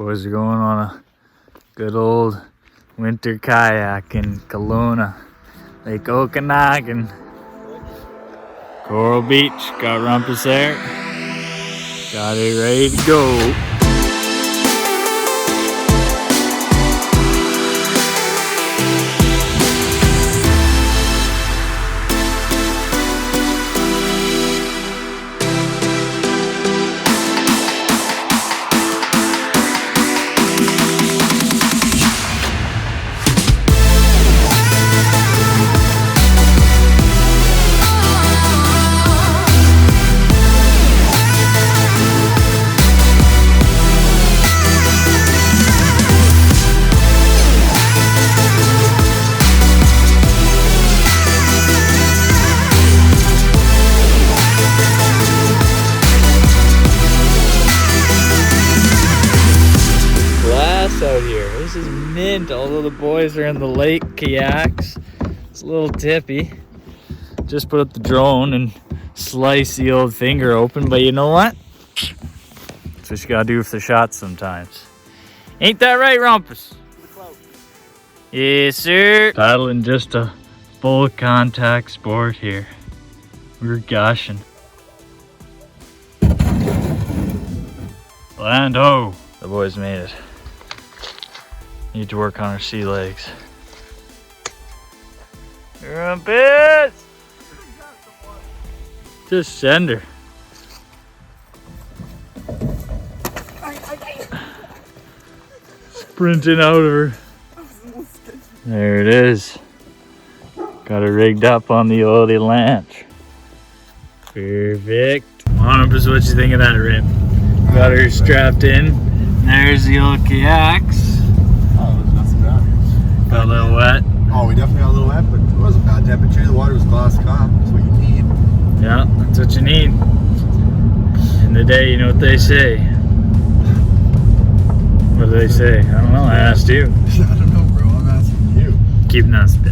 Boys are going on a good old winter kayak in Kelowna, Lake Okanagan. Coral Beach, got Rumpus there. Got it ready to go. Out here, this is mint. Although the boys are in the lake kayaks, it's a little tippy. Just put up the drone and slice the old finger open, but you know what? That's what you gotta do for the shots sometimes. Ain't that right, Rumpus? Yes, sir. Paddling just a full contact sport here. We're gushing. Land ho! The boys made it. Need to work on our sea legs. Rumpus! Just send her. Sprinting out of her. There it is. Got her rigged up on the oldie launch. Perfect. Rumpus, what you think of that rip? Got her strapped in. There's the old kayaks. Got a little wet. Oh, we definitely got a little wet, but it wasn't bad temperature. The water was glass calm. That's what you need. Yeah, that's what you need. In the day, you know what they say. What do they say? I don't know. I asked you. I don't know, bro. I'm asking you. Keep that spin.